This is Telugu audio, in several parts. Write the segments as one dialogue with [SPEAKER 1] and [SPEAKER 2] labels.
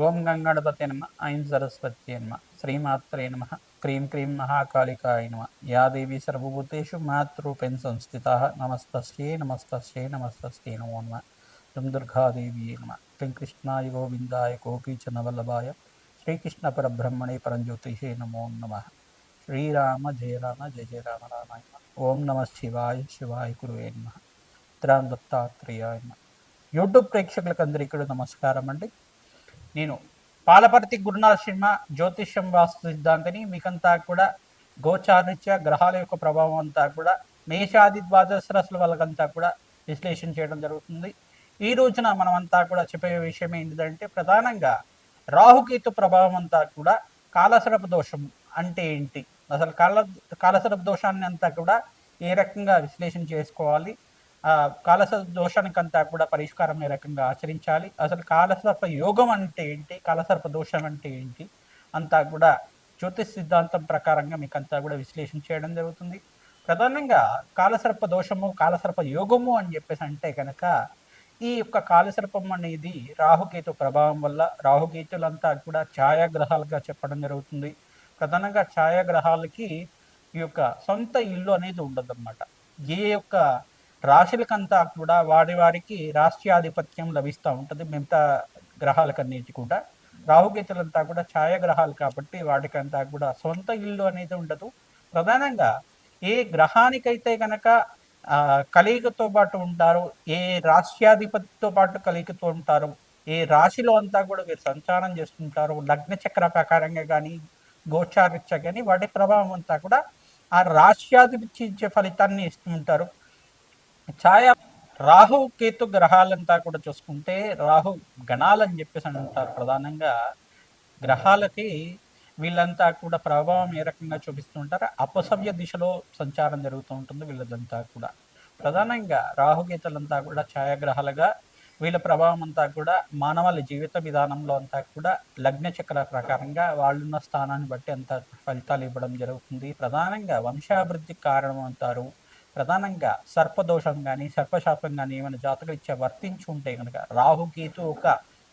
[SPEAKER 1] ఓం గంగణపతే నమ ఐం సరస్వత్యే నమ శ్రీమాత్రే నమ క్రీం క్రీం మహాకాళికాయ నమ యా దేవి సర్వభూతేషు మాతృరూపేణ సంస్థిత నమస్తస్యై నమస్తస్యై నమస్తస్యై నమో నమ దుం దుర్గాదేవి నమ క్లీం కృష్ణాయ గోవిందాయ గోపీచనవల్లభాయ శ్రీకృష్ణ పరబ్రహ్మణే పరంజ్యోతిషే నమో నమ శ్రీరామ జయ రామ జయ జయ రామ రామాయ నమః. ఓం నమ శివాయ శివాయ గురువే నమ రామ్ దత్తాత్రేయాయ నమ. యూట్యూబ్ ప్రేక్షకులకు అందరికీ కూడా నమస్కారం అండి. నేను పాలపర్తి గురునాథ శర్మ జ్యోతిష్యం వాస్తు సిద్ధాంతిని. మీకంతా కూడా గోచారిత్య గ్రహాల యొక్క ప్రభావం అంతా కూడా మేషాది ద్వాదశ రాశుల వాళ్ళకంతా కూడా విశ్లేషణ చేయడం జరుగుతుంది. ఈ రోజున మనమంతా కూడా చెప్పే విషయం ఏంటిదంటే, ప్రధానంగా రాహుకేతు ప్రభావం అంతా కూడా కాలసర్ప దోషం అంటే ఏంటి, అసలు కాలసర్ప దోషాన్ని అంతా కూడా ఏ రకంగా విశ్లేషణ చేసుకోవాలి, కాలసర్ప దోషానికంతా కూడా పరిష్కారం ఏ రకంగా ఆచరించాలి, అసలు కాలసర్ప యోగం అంటే ఏంటి, కాలసర్ప దోషం అంటే ఏంటి అంతా కూడా జ్యోతిష్ సిద్ధాంతం ప్రకారంగా మీకు అంతా కూడా విశ్లేషణ చేయడం జరుగుతుంది. ప్రధానంగా కాలసర్ప దోషము కాలసర్ప యోగము అని చెప్పేసి అంటే కనుక, ఈ యొక్క కాలసర్పం అనేది రాహుకేతు ప్రభావం వల్ల, రాహుకేతులంతా కూడా ఛాయాగ్రహాలుగా చెప్పడం జరుగుతుంది. ప్రధానంగా ఛాయాగ్రహాలకి ఈ యొక్క సొంత ఇల్లు అనేది ఉండదన్నమాట. ఏ యొక్క రాశులకంతా కూడా వారికి రాష్ట్రాధిపత్యం లభిస్తూ ఉంటుంది. మిగతా గ్రహాలకన్నిటి కూడా రాహుకేతులంతా కూడా ఛాయాగ్రహాలు కాబట్టి వాటికంతా కూడా సొంత ఇల్లు అనేది ఉండదు. ప్రధానంగా ఏ గ్రహానికైతే కనుక కలియుగతో పాటు ఉంటారు, ఏ రాష్ట్రాధిపతితో పాటు కలియుగతో ఉంటారు, ఏ రాశిలో అంతా కూడా వీరు సంచారం చేస్తుంటారు, లగ్న చక్ర ప్రకారంగా కానీ గోచారిత్య కానీ వాటి ప్రభావం అంతా కూడా ఆ రాష్ట్రాధిపతి ఇచ్చే ఫలితాన్ని ఇస్తూ ఉంటారు. ఛాయ రాహు కేతు గ్రహాలంతా కూడా చూసుకుంటే రాహు గణాలని చెప్పేసి అంటారు. ప్రధానంగా గ్రహాలకి వీళ్ళంతా కూడా ప్రభావం ఏ రకంగా చూపిస్తూ ఉంటారు, అపసవ్య దిశలో సంచారం జరుగుతూ ఉంటుంది వీళ్ళదంతా కూడా. ప్రధానంగా రాహుకేతులంతా కూడా ఛాయాగ్రహాలుగా వీళ్ళ ప్రభావం అంతా కూడా మానవాళి జీవిత విధానంలో అంతా కూడా లగ్న చక్ర ప్రకారంగా వాళ్ళున్న స్థానాన్ని బట్టి అంత ఫలితాలు ఇవ్వడం జరుగుతుంది. ప్రధానంగా వంశాభివృద్ధికి కారణం అంటారు. ప్రధానంగా సర్పదోషం కానీ సర్పశాపం కానీ ఏమైనా జాతకరీత్యా వర్తించి ఉంటే కనుక, రాహుకేతు ఒక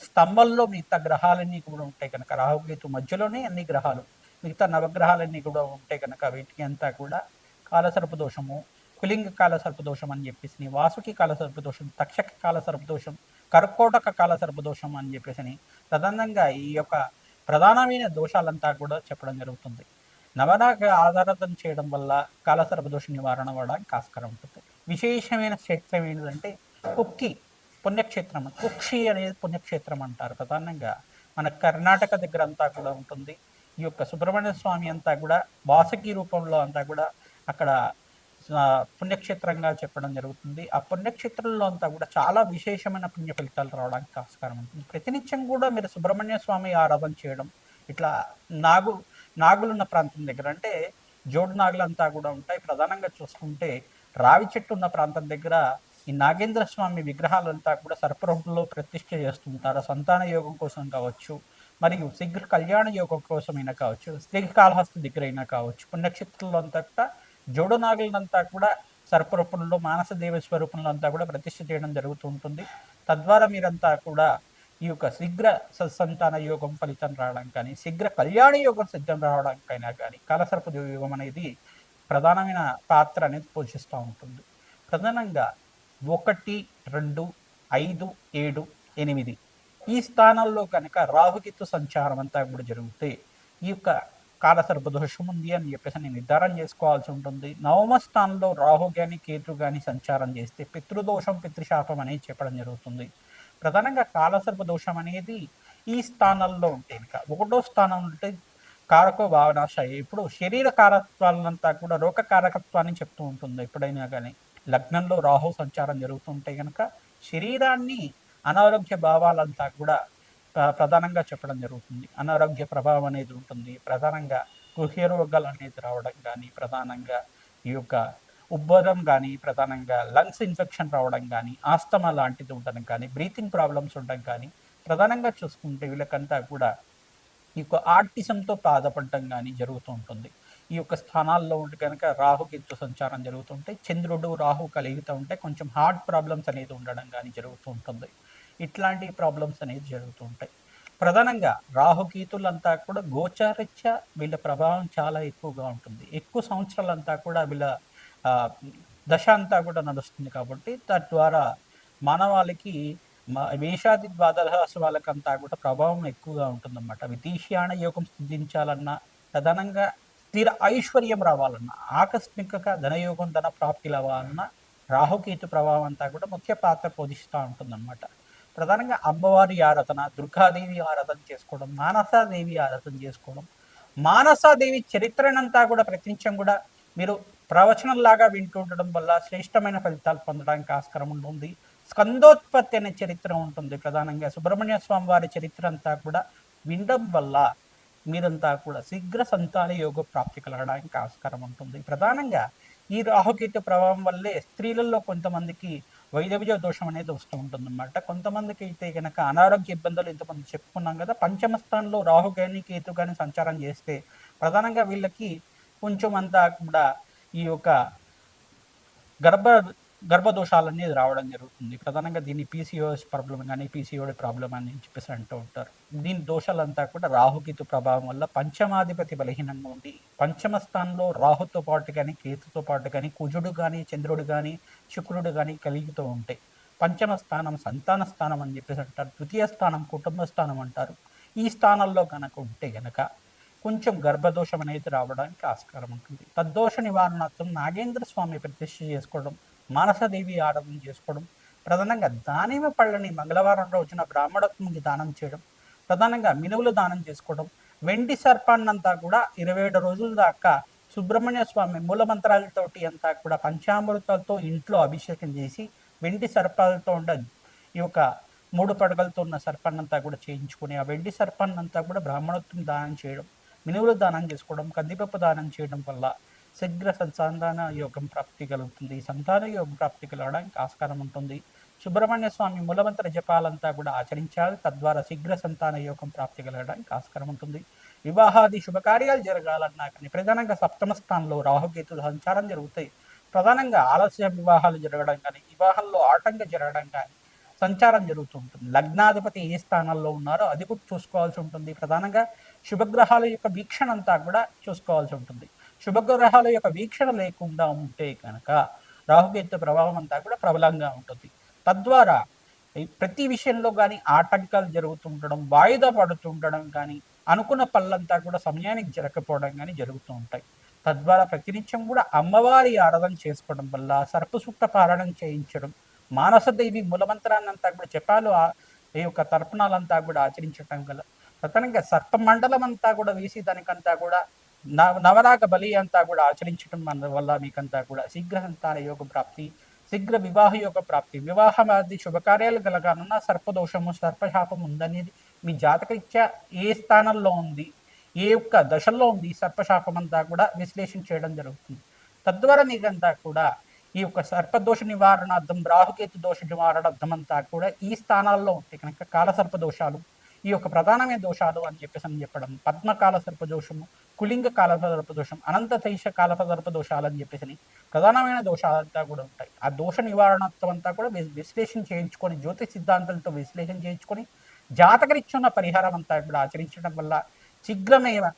[SPEAKER 1] స్తంభంలో మిగతా గ్రహాలన్నీ కూడా ఉంటాయి కనుక, రాహుకేతు మధ్యలోనే అన్ని గ్రహాలు మిగతా నవగ్రహాలన్నీ కూడా ఉంటాయి కనుక, వీటికి అంతా కూడా కాలసర్పదోషము, కులింగ కాలసర్పదోషం అని చెప్పేసి, వాసుకి కాలసర్పదోషం, తక్షక కాలసర్పదోషం, కర్కోటక కాలసర్పదోషం అని చెప్పేసి ప్రధానంగా ఈ యొక్క ప్రధానమైన దోషాలంతా కూడా చెప్పడం జరుగుతుంది. నవనాగ ఆధారితం చేయడం వల్ల కాలసర్పదోష నివారణ అవ్వడానికి ఆస్కారం ఉంటుంది. విశేషమైన క్షేత్రం ఏంటంటే కుక్కి పుణ్యక్షేత్రం, కుక్షి అనేది పుణ్యక్షేత్రం అంటారు. ప్రధానంగా మన కర్ణాటక దగ్గర అంతా కూడా ఉంటుంది. ఈ యొక్క సుబ్రహ్మణ్య స్వామి అంతా కూడా వాసకి రూపంలో అంతా కూడా అక్కడ పుణ్యక్షేత్రంగా చెప్పడం జరుగుతుంది. ఆ పుణ్యక్షేత్రంలో అంతా కూడా చాలా విశేషమైన పుణ్య ఫలితాలు రావడానికి ఆస్కారం ఉంటుంది. ప్రతినిత్యం కూడా మీరు సుబ్రహ్మణ్య స్వామి ఆరాధన చేయడం, ఇట్లా నాగులున్న ప్రాంతం దగ్గర అంటే జోడు నాగులంతా కూడా ఉంటాయి. ప్రధానంగా చూసుకుంటే రావి చెట్టు ఉన్న ప్రాంతం దగ్గర ఈ నాగేంద్ర స్వామి విగ్రహాలంతా కూడా సర్పరూపంలో ప్రతిష్ఠ చేస్తుంటారు. సంతాన యోగం కోసం కావచ్చు, మరియు శీఘ్ర కళ్యాణ యోగం కోసమైనా కావచ్చు, శ్రీకాళహస్తి దగ్గర అయినా కావచ్చు, పుణ్యక్షేత్రంలో అంతా కూడా జోడు నాగులంతా కూడా సర్పరూపంలో మానస దేవ స్వరూపంలో అంతా కూడా ప్రతిష్ఠ చేయడం జరుగుతూ ఉంటుంది. తద్వారా మీరంతా కూడా ఈ యొక్క శీఘ్ర సత్సంతాన యోగం ఫలితం రావడం కానీ, శీఘ్ర కళ్యాణ యోగం సిద్ధం రావడానికైనా కానీ కాలసర్ప యోగం అనేది ప్రధానమైన పాత్ర అనేది పోషిస్తూ ఉంటుంది. ప్రధానంగా 1, 2, 5, 7, 8 ఈ స్థానాల్లో కనుక రాహుకేతు సంచారం అంతా కూడా జరిగితే ఈ యొక్క కాలసర్ప దోషం ఉంది అని చెప్పేసి నేను నిర్ధారణ చేసుకోవాల్సి ఉంటుంది. నవమ స్థానంలో రాహు కానీ కేతు కానీ సంచారం చేస్తే పితృదోషం పితృశాపం అనేది చెప్పడం జరుగుతుంది. ప్రధానంగా కాలసర్ప దోషం అనేది ఈ స్థానాల్లో ఉంటే కనుక, 1వ స్థానం ఉంటే కారకో భావనాశయ, ఇప్పుడు శరీర కారకత్వాలంతా కూడా రోగ కారకత్వాన్ని చెప్తూ ఉంటుంది. ఎప్పుడైనా కానీ లగ్నంలో రాహు సంచారం జరుగుతుంటే కనుక శరీరాన్ని అనారోగ్య భావాలంతా కూడా ప్రధానంగా చెప్పడం జరుగుతుంది. అనారోగ్య ప్రభావం అనేది ఉంటుంది. ప్రధానంగా గృహ రోగాలు అనేది రావడం కానీ, ప్రధానంగా ఈ యొక్క ఉబ్బరం కానీ, ప్రధానంగా లంగ్స్ ఇన్ఫెక్షన్ రావడం కానీ, ఆస్తమా లాంటిది ఉండడం కానీ, బ్రీతింగ్ ప్రాబ్లమ్స్ ఉండడం కానీ, ప్రధానంగా చూసుకుంటే వీళ్ళకంతా కూడా ఈ యొక్క ఆర్టిజంతో బాధపడటం కానీ జరుగుతూ ఉంటుంది. ఈ యొక్క స్థానాల్లో ఉంటే కనుక రాహుకేతు సంచారం జరుగుతుంటే, చంద్రుడు రాహు కలిగితూ ఉంటే కొంచెం హార్ట్ ప్రాబ్లమ్స్ అనేది ఉండడం కానీ జరుగుతూ ఉంటుంది. ఇట్లాంటి ప్రాబ్లమ్స్ అనేది జరుగుతూ ఉంటాయి. ప్రధానంగా రాహుకేతులంతా కూడా గోచారీత్యా వీళ్ళ ప్రభావం చాలా ఎక్కువగా ఉంటుంది. ఎక్కువ సంవత్సరాలంతా కూడా వీళ్ళ ఆహ్, దశ అంతా కూడా నడుస్తుంది కాబట్టి, తద్వారా మానవాళికి మేషాది ద్వాదశ వాళ్ళకంతా కూడా ప్రభావం ఎక్కువగా ఉంటుందన్నమాట. విదేశీయాన యోగం సిద్ధించాలన్నా, ప్రధానంగా స్థిర ఐశ్వర్యం రావాలన్నా, ఆకస్మికగా ధనయోగం, ధన ప్రాప్తిలవ్వాలన్నా రాహుకేతు ప్రభావం అంతా కూడా ముఖ్య పాత్ర పోషిస్తా ఉంటుందన్నమాట. ప్రధానంగా అమ్మవారి ఆరాధన, దుర్గాదేవి ఆరాధన చేసుకోవడం, మానసాదేవి ఆరాధన చేసుకోవడం, మానసాదేవి చరిత్రనంతా కూడా ప్రతినిత్యం కూడా మీరు ప్రవచనంలాగా వింటూ ఉండడం వల్ల శ్రేష్టమైన ఫలితాలు పొందడానికి ఆస్కారం ఉంటుంది. స్కందోత్పత్తి అనే చరిత్ర ఉంటుంది. ప్రధానంగా సుబ్రహ్మణ్య స్వామి వారి చరిత్ర అంతా కూడా వినడం వల్ల మీరంతా కూడా శీఘ్ర సంతాన యోగ ప్రాప్తి కలగడానికి ఆస్కారం ఉంటుంది. ప్రధానంగా ఈ రాహుకేతు ప్రభావం వల్లే స్త్రీలలో కొంతమందికి వైదవ్య దోషం అనేది వస్తూ ఉంటుందన్నమాట. కొంతమందికి అయితే కనుక అనారోగ్య ఇబ్బందులు ఇంతమంది చెప్పుకున్నాం కదా. పంచమ స్థానంలో రాహు కానీ కేతు కానీ సంచారం చేస్తే ప్రధానంగా వీళ్ళకి కొంచెం అంతా కూడా ఈ యొక్క గర్భ గర్భదోషాలన్నీ రావడం జరుగుతుంది. ప్రధానంగా దీన్ని పీసీఓఎస్ ప్రాబ్లం కానీ పీసీఓడి ప్రాబ్లం అని చెప్పేసి అంటూ ఉంటారు. దీని దోషాలంతా కూడా రాహుకేతు ప్రభావం వల్ల పంచమాధిపతి బలహీనంగా ఉండి పంచమ స్థానంలో రాహుతో పాటు కానీ కేతుతో పాటు కానీ కుజుడు కానీ చంద్రుడు కానీ శుక్రుడు కానీ కలుగుతూ ఉంటాయి. పంచమ స్థానం సంతాన స్థానం అని చెప్పేసి అంటారు. ద్వితీయ స్థానం కుటుంబ స్థానం అంటారు. ఈ స్థానంలో కనుక ఉంటే గనక కొంచెం గర్భదోషం అనేది రావడానికి ఆస్కారం ఉంటుంది. తద్దోష నివారణార్థం నాగేంద్ర స్వామి ప్రతిష్ఠ చేసుకోవడం, మానసదేవి ఆరాధన చేసుకోవడం, ప్రధానంగా దానిమ్మ పళ్ళని మంగళవారం రోజున బ్రాహ్మణత్వంకి దానం చేయడం, ప్రధానంగా మినువులు దానం చేసుకోవడం, వెండి సర్పాన్నంతా కూడా 27 రోజుల దాకా సుబ్రహ్మణ్య స్వామి మూలమంత్రాలతోటి అంతా కూడా పంచామృతాలతో ఇంట్లో అభిషేకం చేసి వెండి సర్పాలతో ఉండ ఈ యొక్క 3 పడగలతో ఉన్న సర్పాన్నంతా కూడా చేయించుకొని ఆ వెండి సర్పాన్నంతా కూడా బ్రాహ్మణత్వం దానం చేయడం, మినువులు దానం చేసుకోవడం, కందిపప్పు దానం చేయడం వల్ల శీఘ్ర సంతాన యోగం ప్రాప్తి కలుగుతుంది. సంతాన యోగం ప్రాప్తి కలగడానికి ఆస్కారం ఉంటుంది. సుబ్రహ్మణ్య స్వామి మూలమంత్ర జపాలంతా కూడా ఆచరించాలి. తద్వారా శీఘ్ర సంతాన యోగం ప్రాప్తి కలగడానికి ఆస్కారం ఉంటుంది. వివాహాది శుభకార్యాలు జరగాలన్నా కానీ ప్రధానంగా సప్తమ స్థానంలో రాహుకేతు సంచారం జరుగుతాయి. ప్రధానంగా ఆలస్య వివాహాలు జరగడం కానీ, వివాహంలో ఆటంకం జరగడం కానీ సంచారం జరుగుతూ ఉంటుంది. లగ్నాధిపతి ఏ స్థానాల్లో ఉన్నారో అది కూడా చూసుకోవాల్సి ఉంటుంది. ప్రధానంగా శుభగ్రహాల యొక్క వీక్షణ అంతా కూడా చూసుకోవాల్సి ఉంటుంది. శుభగ్రహాల యొక్క వీక్షణ లేకుండా ఉంటే కనుక రాహుకేతు ప్రభావం అంతా కూడా ప్రబలంగా ఉంటుంది. తద్వారా ప్రతి విషయంలో కానీ ఆటంకాలు జరుగుతుండడం, వాయిదా పడుతుండడం కానీ, అనుకున్న పనులంతా కూడా సమయానికి జరగకపోవడం కానీ జరుగుతూ ఉంటాయి. తద్వారా ప్రతినిత్యం కూడా అమ్మవారి ఆరాధన చేసుకోవడం వల్ల సర్పసూక్త పారాయణం చేయించడం, మానసదేవి మూలమంత్రాన్నంతా కూడా జపాలు ఈ యొక్క తర్పణాలంతా కూడా ఆచరించడం గల ప్రధానంగా సర్పమండలం అంతా కూడా వేసి దానికంతా కూడా నవరాగ బలి అంతా కూడా ఆచరించడం వల్ల మీకంతా కూడా శీఘ్ర సంతాన యోగ ప్రాప్తి, శీఘ్ర వివాహ యోగ ప్రాప్తి, వివాహమాది శుభకార్యాలు కలగానున్న సర్పదోషము సర్పశాపం ఉందనేది మీ జాతకరీత్యా ఏ స్థానంలో ఉంది, ఏ యొక్క దశల్లో ఉంది సర్పశాపం అంతా కూడా విశ్లేషణ చేయడం జరుగుతుంది. తద్వారా మీకంతా కూడా ఈ యొక్క సర్పదోష నివారణార్థం, రాహుకేతు దోష నివారణార్థం అంతా కూడా ఈ స్థానాల్లో ఉంటే కనుక కాలసర్ప దోషాలు, ఈ యొక్క ప్రధానమైన దోషాలు అని చెప్పడం, పద్మకాల సర్పదోషము, కులింగ కాలసర్ప దోషం, అనంత తైష కాలసర్ప దోషాలు అని చెప్పేసి ప్రధానమైన దోషాలంతా కూడా ఉంటాయి. ఆ దోష నివారణార్థం అంతా కూడా విశ్లేషణ చేయించుకొని, జ్యోతిష్ సిద్ధాంతాలతో విశ్లేషణ చేయించుకొని, జాతకరీత్యున్న పరిహారం అంతా కూడా ఆచరించడం వల్ల శీఘ్రమైన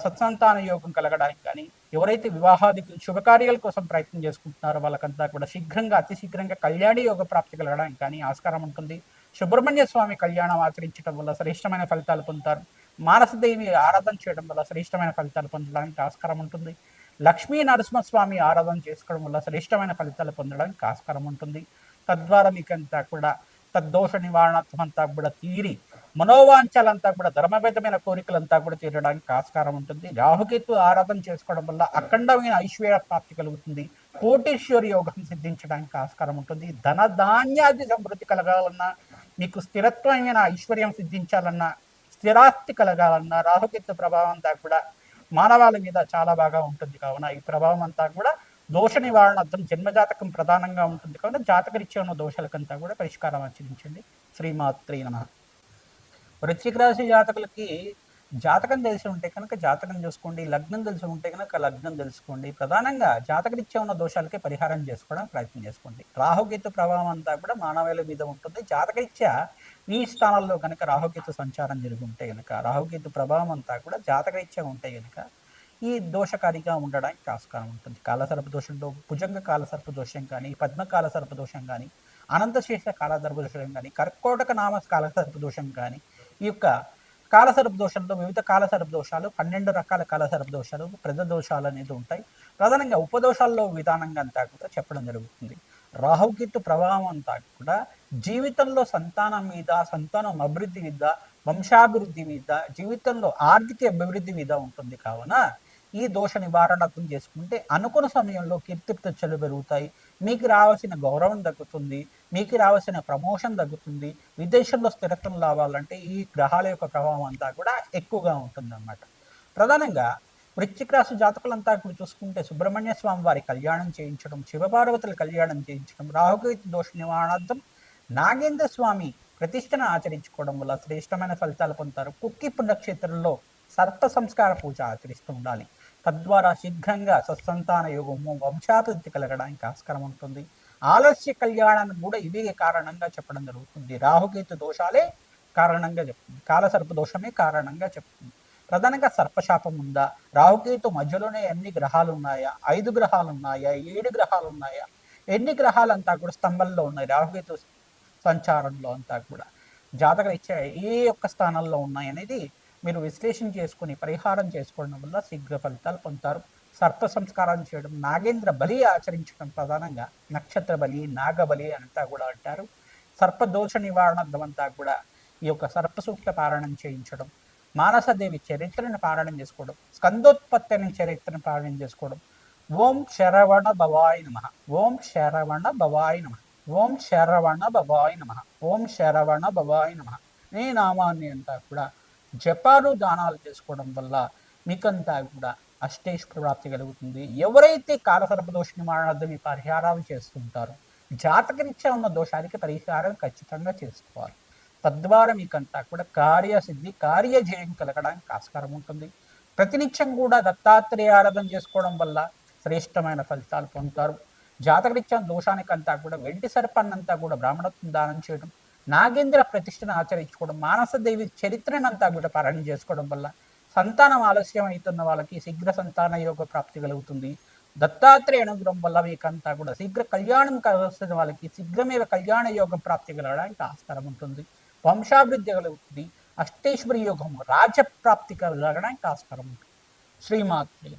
[SPEAKER 1] సత్సంతాన యోగం కలగడానికి కానీ, ఎవరైతే వివాహాది శుభకార్యాల కోసం ప్రయత్నం చేసుకుంటున్నారో వాళ్ళకంతా కూడా శీఘ్రంగా అతి శీఘ్రంగా కళ్యాణి యోగ ప్రాప్తి కలగడానికి కానీ ఆస్కారం ఉంటుంది. సుబ్రహ్మణ్య స్వామి కళ్యాణం ఆచరించడం వల్ల శ్రేష్టమైన ఫలితాలు పొందుతారు. మానసదేవి ఆరాధన చేయడం వల్ల శ్రేష్టమైన ఫలితాలు పొందడానికి ఆస్కారం ఉంటుంది. లక్ష్మీ నరసింహస్వామి ఆరాధన చేసుకోవడం వల్ల శ్రేష్టమైన ఫలితాలు పొందడానికి ఆస్కారం ఉంటుంది. తద్వారా మీకంతా కూడా తద్దోష నివారణార్థం అంతా కూడా తీరి మనోవాంఛలంతా కూడా ధర్మబద్ధమైన కోరికలంతా కూడా తీరడానికి ఆస్కారం ఉంటుంది. రాహుకేతు ఆరాధన చేసుకోవడం వల్ల అఖండమైన ఐశ్వర్య ప్రాప్తి కలుగుతుంది. కోటీశ్వరి యోగం సిద్ధించడానికి ఆస్కారం ఉంటుంది. ధన ధాన్యాది సమృద్ధి కలగాలన్నా, మీకు స్థిరత్వమైన ఐశ్వర్యం సిద్ధించాలన్నా, స్థిరాస్తి కలగాలన్నా రాహుకేతు ప్రభావం అంతా కూడా మానవాళి మీద చాలా బాగా ఉంటుంది. కావున ఈ ప్రభావం అంతా కూడా దోష నివారణార్థం జన్మజాతకం ప్రధానంగా ఉంటుంది. కావున జాతకరీత్యా ఉన్న దోషాలకంతా కూడా పరిష్కారం ఆచరించండి. శ్రీమాత్రే నమః. వృశ్చిక రాశి జాతకులకి జాతకం తెలిసి ఉంటే కనుక జాతకం చూసుకోండి, లగ్నం తెలిసి ఉంటే కనుక లగ్నం తెలుసుకోండి. ప్రధానంగా జాతకరీత్యా ఉన్న దోషాలకే పరిహారం చేసుకోవడానికి ప్రయత్నం చేసుకోండి. రాహుకేతు ప్రభావం అంతా కూడా మానవాళి మీద ఉంటుంది. జాతకరీత్యా ఈ స్థానాల్లో కనుక రాహుకేతు సంచారం జరిగి ఉంటే కనుక, రాహుకేతు ప్రభావం అంతా కూడా జాతకరీత్యా ఉంటే కనుక ఈ దోషకారిగా ఉండడానికి ఆస్కారం ఉంటుంది. కాలసర్ప దోషంలో భుజంగ కాలసర్ప దోషం కానీ, పద్మకాల సర్ప దోషం కానీ, అనంతశేష కాలసర్ప దోషం కానీ, కర్కోటక నామ కాలసర్ప దోషం కానీ, ఈ యొక్క కాలసర్ప దోషంలో వివిధ కాలసర్ప దోషాలు 12 రకాల కాలసర్ప దోషాలు, ప్రజ దోషాలు అనేది ఉంటాయి. ప్రధానంగా ఉపదోషాల్లో విధానంగా అంతా కూడా చెప్పడం జరుగుతుంది. రాహుకేతు ప్రభావం అంతా కూడా జీవితంలో సంతానం మీద, సంతానం అభివృద్ధి మీద, వంశాభివృద్ధి మీద, జీవితంలో ఆర్థిక అభివృద్ధి మీద ఉంటుంది. కావున ఈ దోష నివారణం చేసుకుంటే అనుకున్న సమయంలో కీర్తి ప్రతిష్టలు పెరుగుతాయి. మీకు రావాల్సిన గౌరవం తగ్గుతుంది, మీకు రావాల్సిన ప్రమోషన్ తగ్గుతుంది. విదేశంలో స్థిరత్వం రావాలంటే ఈ గ్రహాల యొక్క ప్రభావం అంతా కూడా ఎక్కువగా ఉంటుందన్నమాట. ప్రధానంగా వృశ్చిక రాశి జాతకులంతా కూడా చూసుకుంటే సుబ్రహ్మణ్య స్వామి వారి కళ్యాణం చేయించడం, శివపార్వతుల కళ్యాణం చేయించడం, రాహుకేతు దోష నివారణార్థం నాగేంద్ర స్వామి ప్రతిష్టను ఆచరించుకోవడం వల్ల శ్రేష్టమైన ఫలితాలు పొందుతారు. కుక్కి పుణ్యక్షేత్రంలో సర్ప సంస్కార పూజ ఆచరిస్తూ ఉండాలి. తద్వారా శీఘ్రంగా సత్సంతాన యోగము, వంశాభివృద్ధి కలగడానికి ఆస్కారం ఉంటుంది. ఆలస్య కళ్యాణానికి కూడా ఇవే కారణంగా చెప్పడం జరుగుతుంది. రాహుకేతు దోషాలే కారణంగా చెప్తుంది, కాలసర్ప దోషమే కారణంగా చెప్తుంది. ప్రధానంగా సర్పశాపం ఉందా, రాహుకేతు మధ్యలోనే ఎన్ని గ్రహాలు ఉన్నాయా, 5 గ్రహాలు ఉన్నాయా, 7 గ్రహాలు ఉన్నాయా, ఎన్ని గ్రహాలంతా కూడా స్తంభంలో ఉన్నాయి రాహుకేతు సంచారంలో అంతా కూడా జాతక రీత్యా ఏ యొక్క స్థానాల్లో ఉన్నాయి అనేది మీరు విశ్లేషణ చేసుకుని పరిహారం చేసుకోవడం వల్ల శీఘ్ర ఫలితాలు పొందుతారు. సర్ప సంస్కారం చేయడం, నాగేంద్ర బలి ఆచరించడం, ప్రధానంగా నక్షత్ర బలి, నాగబలి అంతా కూడా అంటారు. సర్పదోష నివారణం అంతా కూడా ఈ యొక్క సర్ప సూక్త పారాయణం చేయించడం, మానసదేవి చరిత్రను పారాయణం చేసుకోవడం, స్కందోత్పత్తి అనే చరిత్రను పారాయణం చేసుకోవడం. ఓం శరవణ భవాయ నమ, ఓం శరవణ భవాయ నమ, ఓం శరవణ భవాయ నమ, ఓం శరవణ భవాయ నమ ఈ నామాన్ని అంతా కూడా జపాలు దానాలు చేసుకోవడం వల్ల మీకంతా కూడా అష్టేశ్వర ప్రాప్తి కలుగుతుంది. ఎవరైతే కాలసర్పదోష నివారణార్థం ఈ పరిహారాలు చేస్తుంటారో జాతకరీత్యా ఉన్న దోషానికి పరిహారం ఖచ్చితంగా చేసుకోవాలి. తద్వారా మీకంతా కూడా కార్యసిద్ధి, కార్యజయం కలగడానికి ఆస్కారం ఉంటుంది. ప్రతినిత్యం కూడా దత్తాత్రేయ ఆరాధన చేసుకోవడం వల్ల శ్రేష్టమైన ఫలితాలు పొందుతారు. జాతకరీత్యా దోషానికంతా కూడా వెండి సర్పాన్నంతా కూడా బ్రాహ్మణత్వం దానం చేయడం, నాగేంద్ర ప్రతిష్టను ఆచరించుకోవడం, మానసదేవి చరిత్రనంతా కూడా పారాయణ చేసుకోవడం వల్ల సంతానం ఆలస్యం అవుతున్న వాళ్ళకి శీఘ్ర సంతాన యోగ ప్రాప్తి కలుగుతుంది. దత్తాత్రేయ అనుగ్రహం వల్ల మీకంతా కూడా శీఘ్ర కళ్యాణం కలుస్తున్న వాళ్ళకి శీఘ్రమే కళ్యాణ యోగం ప్రాప్తి కలగడానికి ఆస్కారం ఉంటుంది. వంశాభివృద్ధి కలుగుతుంది. అష్టేశ్వరి యోగం రాజప్రాప్తి కలగడానికి ఆస్కారం ఉంటుంది. శ్రీమాత్రి